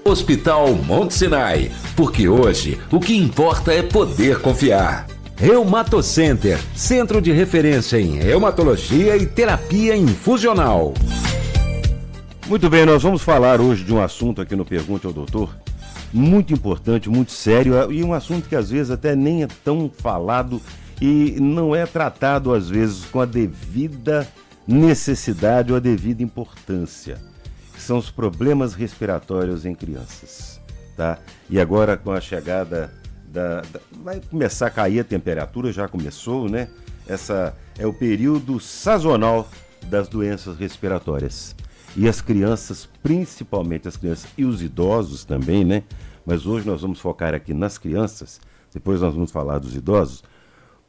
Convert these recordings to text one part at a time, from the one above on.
Hospital Monte Sinai, porque hoje o que importa é poder confiar. Reumatocenter, centro de referência em reumatologia e terapia infusional. Muito bem, nós vamos falar hoje de um assunto aqui no Pergunte ao Doutor, muito importante, muito sério, e um assunto que às vezes até nem é tão falado e não é tratado às vezes com a devida necessidade ou a devida importância, que são os problemas respiratórios em crianças, tá? E agora com a chegada vai começar a cair a temperatura, já começou, né? Essa é o período sazonal das doenças respiratórias. E as crianças, principalmente as crianças e os idosos também, né? Mas hoje nós vamos focar aqui nas crianças, depois nós vamos falar dos idosos,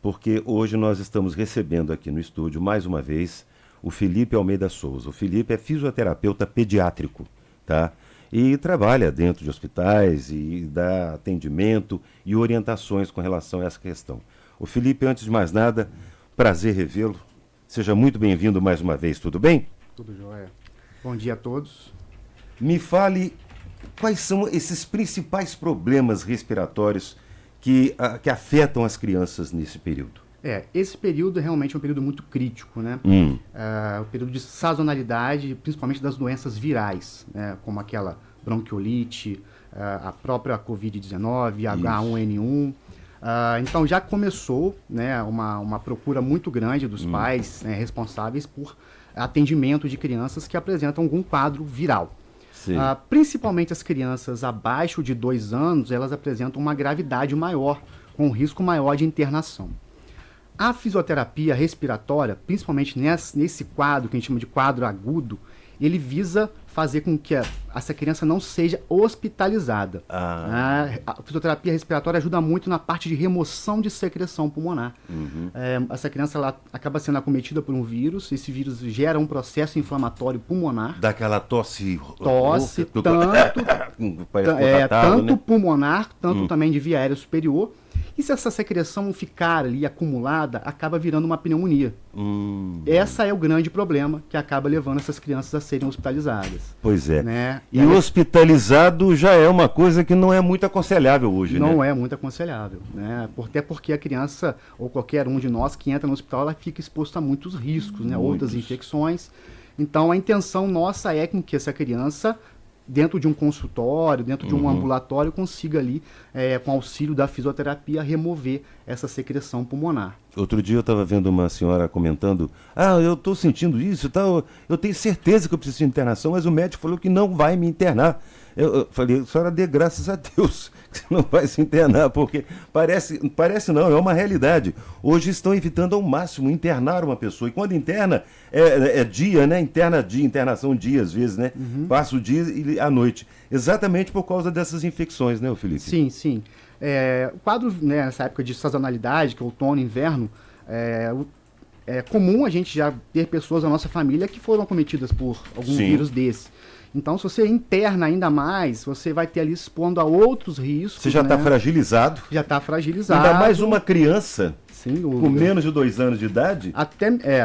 porque hoje nós estamos recebendo aqui no estúdio, mais uma vez, o Felipe Almeida Souza. O Felipe é fisioterapeuta pediátrico, tá? E trabalha dentro de hospitais e dá atendimento e orientações com relação a essa questão. O Felipe, antes de mais nada, prazer revê-lo. Seja muito bem-vindo mais uma vez, tudo bem? Tudo jóia. Bom dia a todos. Me fale quais são esses principais problemas respiratórios que afetam as crianças nesse período. Esse período realmente é um período muito crítico, né? O período de sazonalidade, principalmente das doenças virais, né? Como aquela bronquiolite, a própria Covid-19, H1N1. Então já começou, né, uma procura muito grande dos pais, né, responsáveis por atendimento de crianças que apresentam algum quadro viral. Principalmente as crianças abaixo de 2 anos, elas apresentam uma gravidade maior, com um risco maior de internação. A fisioterapia respiratória, principalmente nesse quadro, que a gente chama de quadro agudo, ele visa fazer com que essa criança não seja hospitalizada. A fisioterapia respiratória ajuda muito na parte de remoção de secreção pulmonar. Essa criança ela acaba sendo acometida por um vírus, esse vírus gera um processo inflamatório pulmonar. Daquela tosse tanto né? pulmonar, tanto também de via aérea superior. E se essa secreção ficar ali acumulada, acaba virando uma pneumonia. Esse é o grande problema que acaba levando essas crianças a serem hospitalizadas. Pois é. Né? E hospitalizado já é uma coisa que não é muito aconselhável hoje, né? Não é muito aconselhável, né? Até porque a criança, ou qualquer um de nós que entra no hospital, ela fica exposta a muitos riscos, né? Outras infecções. Então a intenção nossa é que essa criança, dentro de um consultório, dentro de um ambulatório, consiga ali, com auxílio da fisioterapia, remover essa secreção pulmonar. Outro dia eu estava vendo uma senhora comentando, eu estou sentindo isso e tal, eu tenho certeza que eu preciso de internação, mas o médico falou que não vai me internar. Eu falei, a senhora dê graças a Deus que você não vai se internar, porque parece não, é uma realidade. Hoje estão evitando ao máximo internar uma pessoa, e quando interna, é dia, né? Internação dia às vezes, né? Passa o dia e a noite, exatamente por causa dessas infecções, né, Felipe? Sim. O quadro, né, nessa época de sazonalidade, que é outono e inverno, é comum a gente já ter pessoas da nossa família que foram acometidas por algum vírus desse. Então, se você interna ainda mais, você vai ter ali expondo a outros riscos. Você já está fragilizado. Já está fragilizado. Ainda mais uma criança sem dúvida, com menos de 2 anos de idade?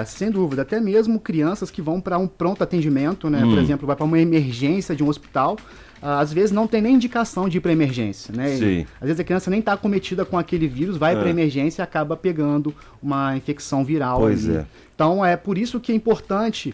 Sem dúvida. Até mesmo crianças que vão para um pronto atendimento, né? Por exemplo, vai para uma emergência de um hospital. Às vezes não tem nem indicação de ir para emergência, né? Às vezes a criança nem está acometida com aquele vírus, vai para emergência e acaba pegando uma infecção viral. Então é por isso que é importante,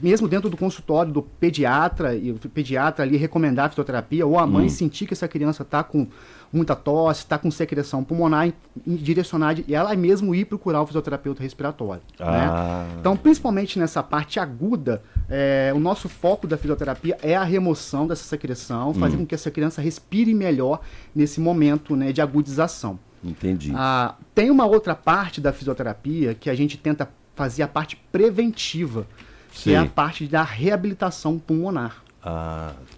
mesmo dentro do consultório do pediatra, e o pediatra ali recomendar a fisioterapia, ou a mãe sentir que essa criança está com muita tosse, está com secreção pulmonar, direcionar e ela mesmo ir procurar o fisioterapeuta respiratório. Né? Então, principalmente nessa parte aguda, o nosso foco da fisioterapia é a remoção dessa secreção, fazer com que essa criança respire melhor nesse momento, né, de agudização. Entendi. Tem uma outra parte da fisioterapia que a gente tenta fazer a parte preventiva, que é a parte da reabilitação pulmonar.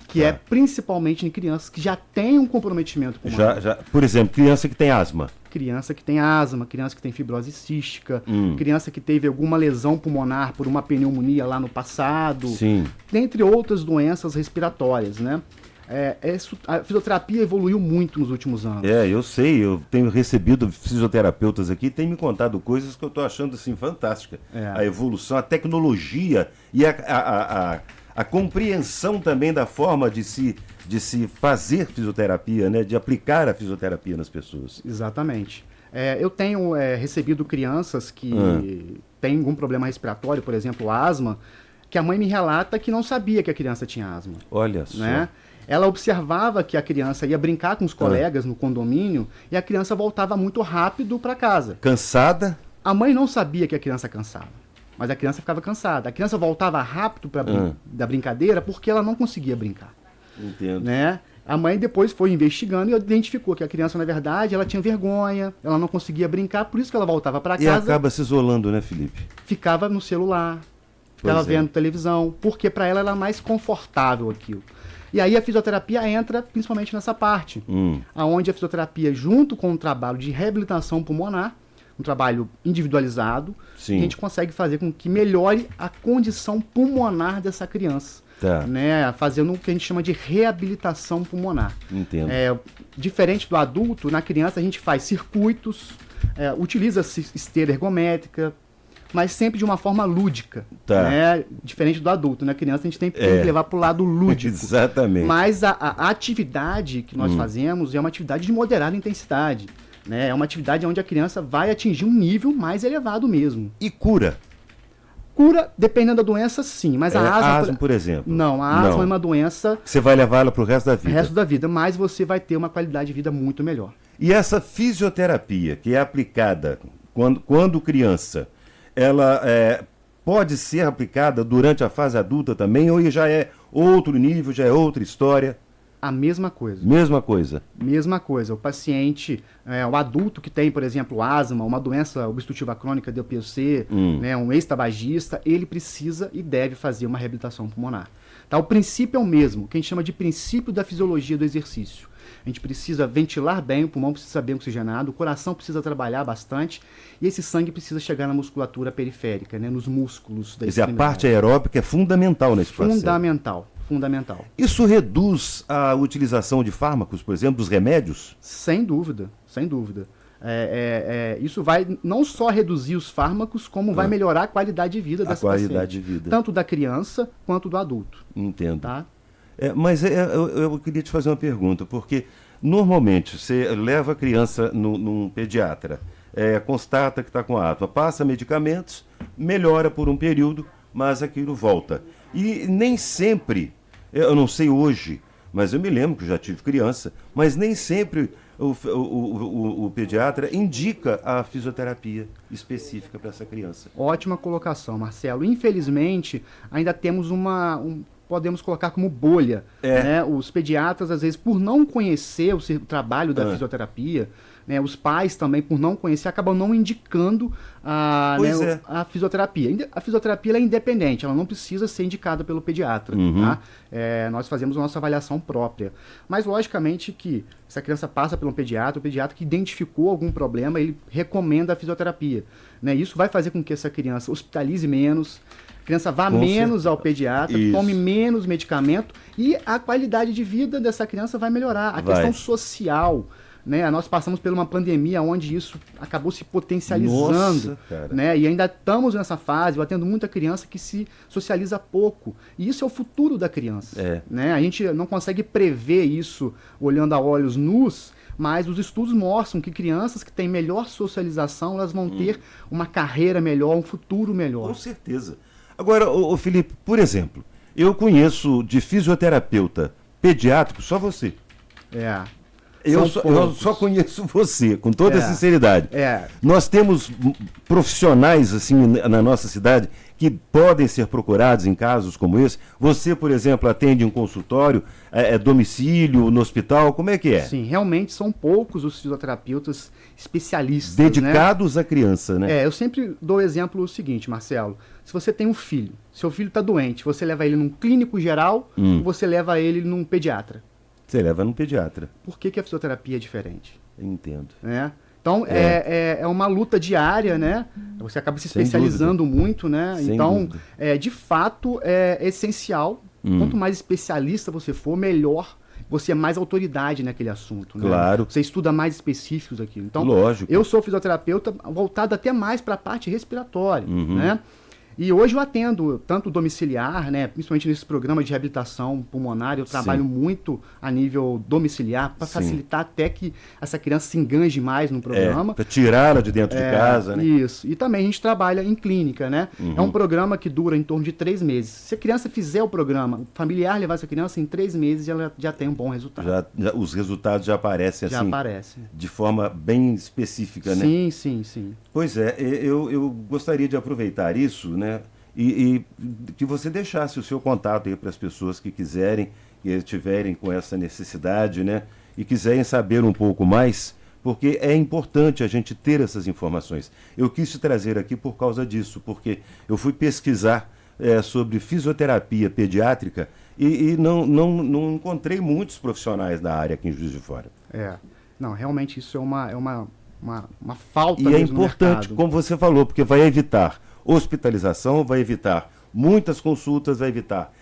Que é principalmente em crianças que já têm um comprometimento pulmonar. Por exemplo, criança que tem asma. Criança que tem asma, criança que tem fibrose cística, criança que teve alguma lesão pulmonar por uma pneumonia lá no passado, dentre outras doenças respiratórias, né? A fisioterapia evoluiu muito nos últimos anos. Eu sei, eu tenho recebido fisioterapeutas aqui, têm me contado coisas que eu estou achando assim fantástica. A evolução, a tecnologia e a a compreensão também da forma de se fazer fisioterapia, né? De aplicar a fisioterapia nas pessoas. Exatamente. Eu tenho recebido crianças que têm algum problema respiratório, por exemplo, asma, que a mãe me relata que não sabia que a criança tinha asma. Olha só. Né? Ela observava que a criança ia brincar com os colegas no condomínio e a criança voltava muito rápido para casa. Cansada? A mãe não sabia que a criança cansava, mas a criança ficava cansada. A criança voltava rápido da brincadeira porque ela não conseguia brincar. Entendo. Né? A mãe depois foi investigando e identificou que a criança, na verdade, ela tinha vergonha, ela não conseguia brincar, por isso que ela voltava para casa. E acaba se isolando, né, Felipe? Ficava no celular, ficava vendo televisão, porque para ela era mais confortável aquilo. E aí a fisioterapia entra principalmente nessa parte, onde a fisioterapia, junto com o trabalho de reabilitação pulmonar, um trabalho individualizado, a gente consegue fazer com que melhore a condição pulmonar dessa criança. Tá. Né, fazendo o que a gente chama de reabilitação pulmonar. Entendo. Diferente do adulto, na criança a gente faz circuitos, utiliza esteira ergométrica, mas sempre de uma forma lúdica. Tá. Né? Diferente do adulto. Na criança a gente tem que levar para o lado lúdico. Exatamente. Mas a atividade que nós fazemos é uma atividade de moderada intensidade. Né? É uma atividade onde a criança vai atingir um nível mais elevado mesmo. E cura? Cura, dependendo da doença, sim. Mas a asma, por exemplo? Não, a asma é uma doença... Você vai levar ela para o resto da vida? Resto da vida, mas você vai ter uma qualidade de vida muito melhor. E essa fisioterapia que é aplicada quando criança, ela pode ser aplicada durante a fase adulta também, ou já é outro nível, já é outra história? A mesma coisa. Mesma coisa. Mesma coisa. O paciente, o adulto que tem, por exemplo, asma, uma doença obstrutiva crônica, DOPC, né, um ex-tabagista, ele precisa e deve fazer uma reabilitação pulmonar. Tá? O princípio é o mesmo, que a gente chama de princípio da fisiologia do exercício. A gente precisa ventilar bem, o pulmão precisa ser bem oxigenado, o coração precisa trabalhar bastante e esse sangue precisa chegar na musculatura periférica, né, nos músculos da extremidade. A parte aeróbica é fundamental nesse processo. Fundamental. Isso reduz a utilização de fármacos, por exemplo, dos remédios? Sem dúvida, sem dúvida. Isso vai não só reduzir os fármacos, como vai melhorar a qualidade de vida dessa paciente. A qualidade de vida. Tanto da criança quanto do adulto. Entendo. Tá? Mas eu queria te fazer uma pergunta, porque normalmente você leva a criança num pediatra, constata que está com asma, passa medicamentos, melhora por um período, mas aquilo volta. E nem sempre, eu não sei hoje, mas eu me lembro que eu já tive criança, mas nem sempre o pediatra indica a fisioterapia específica para essa criança. Ótima colocação, Marcelo. Infelizmente, ainda temos podemos colocar como bolha. Né? Os pediatras, às vezes, por não conhecer o trabalho da fisioterapia, né? Os pais também, por não conhecer, acabam não indicando a fisioterapia. A fisioterapia ela é independente, ela não precisa ser indicada pelo pediatra. Tá? Nós fazemos a nossa avaliação própria. Mas, logicamente, que se a criança passa por um pediatra, o pediatra que identificou algum problema, ele recomenda a fisioterapia. Né? Isso vai fazer com que essa criança hospitalize menos, a criança vá menos ao pediatra, tome menos medicamento e a qualidade de vida dessa criança vai melhorar. A questão social, né? Nós passamos por uma pandemia onde isso acabou se potencializando. Nossa, né? E ainda estamos nessa fase, eu atendo muita criança que se socializa pouco. E isso é o futuro da criança. Né? A gente não consegue prever isso olhando a olhos nus, mas os estudos mostram que crianças que têm melhor socialização, elas vão ter uma carreira melhor, um futuro melhor. Com certeza. Agora, Felipe, por exemplo, eu conheço de fisioterapeuta pediátrico só você. Eu só conheço você, com toda sinceridade. Nós temos profissionais assim na nossa cidade que podem ser procurados em casos como esse. Você, por exemplo, atende em consultório, domicílio, no hospital, como é que é? Sim, realmente são poucos os fisioterapeutas especialistas. Dedicados à criança, né? Eu sempre dou o exemplo seguinte, Marcelo. Se você tem um filho, seu filho está doente, você leva ele num clínico geral ou você leva ele num pediatra? Você leva num pediatra. Por que a fisioterapia é diferente? Entendo. Então, é uma luta diária, né? Você acaba se especializando muito, né? Então, de fato, é essencial. Quanto mais especialista você for, melhor. Você é mais autoridade naquele assunto. Claro. Né? Você estuda mais específicos daquilo. Então, lógico. Eu sou fisioterapeuta voltado até mais para a parte respiratória, né? E hoje eu atendo tanto domiciliar, né, principalmente nesse programa de reabilitação pulmonar, eu trabalho muito a nível domiciliar para facilitar até que essa criança se enganje mais no programa. Para tirá-la de dentro de casa, né? Isso. E também a gente trabalha em clínica, né? É um programa que dura em torno de 3 meses. Se a criança fizer o programa, o familiar levar essa criança, em 3 meses ela já tem um bom resultado. Os resultados já aparecem assim, de forma bem específica, né? Sim. Pois é, eu gostaria de aproveitar isso, né? E que você deixasse o seu contato aí para as pessoas que quiserem, que estiverem com essa necessidade, né? E quiserem saber um pouco mais, porque é importante a gente ter essas informações. Eu quis te trazer aqui por causa disso, porque eu fui pesquisar sobre fisioterapia pediátrica e não encontrei muitos profissionais da área aqui em Juiz de Fora. Não, realmente isso é uma falta. E é importante, como você falou, porque vai evitar hospitalização, vai evitar muitas consultas, vai evitar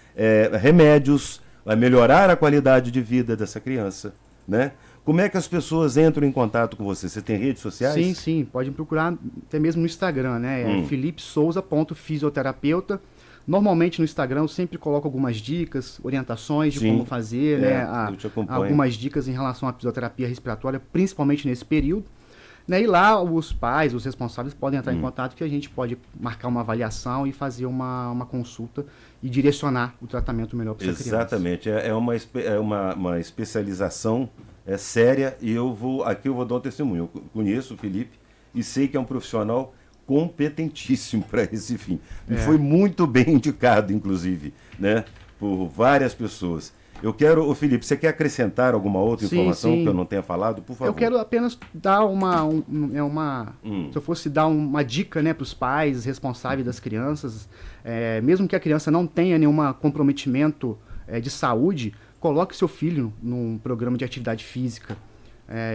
remédios, vai melhorar a qualidade de vida dessa criança, né? Como é que as pessoas entram em contato com você? Você tem redes sociais? Sim, pode procurar até mesmo no Instagram, né? philipsouza.fisioterapeuta. Normalmente no Instagram eu sempre coloco algumas dicas, orientações de como fazer, né? Algumas dicas em relação à fisioterapia respiratória, principalmente nesse período. Né? E lá os pais, os responsáveis podem entrar em contato que a gente pode marcar uma avaliação e fazer uma consulta e direcionar o tratamento melhor para essa criança. Exatamente, é uma especialização séria e eu vou dar um testemunho. Eu conheço o Felipe e sei que é um profissional competentíssimo para esse fim. E foi muito bem indicado, inclusive, né, por várias pessoas. Ô Felipe, você quer acrescentar alguma outra informação que eu não tenha falado? Por favor. Eu quero apenas dar se eu fosse dar uma dica, né, para os pais responsáveis das crianças, mesmo que a criança não tenha nenhum comprometimento de saúde, coloque seu filho num programa de atividade física.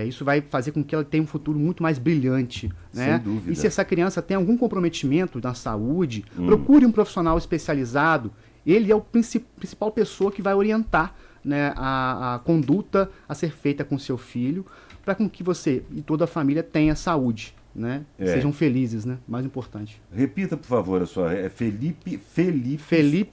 Isso vai fazer com que ela tenha um futuro muito mais brilhante, né? Sem dúvida. E se essa criança tem algum comprometimento na saúde, procure um profissional especializado. Ele é a principal pessoa que vai orientar, né, a conduta a ser feita com seu filho, para com que você e toda a família tenha saúde, né? Sejam felizes, né? Mais importante. Repita, por favor, a sua. Felipe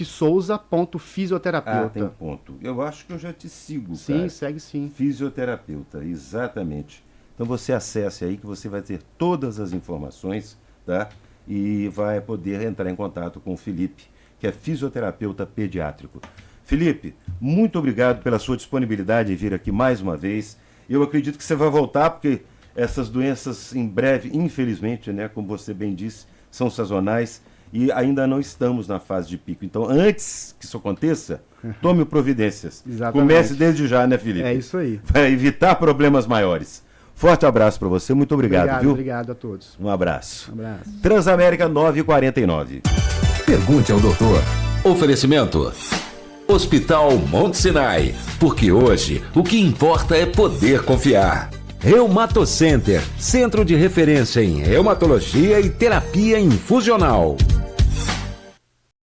Souza.fisioterapeuta. Tem ponto. Eu acho que eu já te sigo, sim, cara. Segue sim. Fisioterapeuta, exatamente. Então você acesse aí que você vai ter todas as informações, tá? E vai poder entrar em contato com o Felipe, que é fisioterapeuta pediátrico. Felipe, muito obrigado pela sua disponibilidade em vir aqui mais uma vez. Eu acredito que você vai voltar, porque essas doenças em breve, infelizmente, né, como você bem disse, são sazonais e ainda não estamos na fase de pico. Então, antes que isso aconteça, tome providências. Exatamente. Comece desde já, né, Felipe? É isso aí. Vai evitar problemas maiores. Forte abraço para você, muito obrigado, viu? Obrigado a todos. Um abraço. Um abraço. Transamérica 949. Pergunte ao doutor. Oferecimento. Hospital Monte Sinai. Porque hoje o que importa é poder confiar. Reumatocenter. Centro de referência em reumatologia e terapia infusional.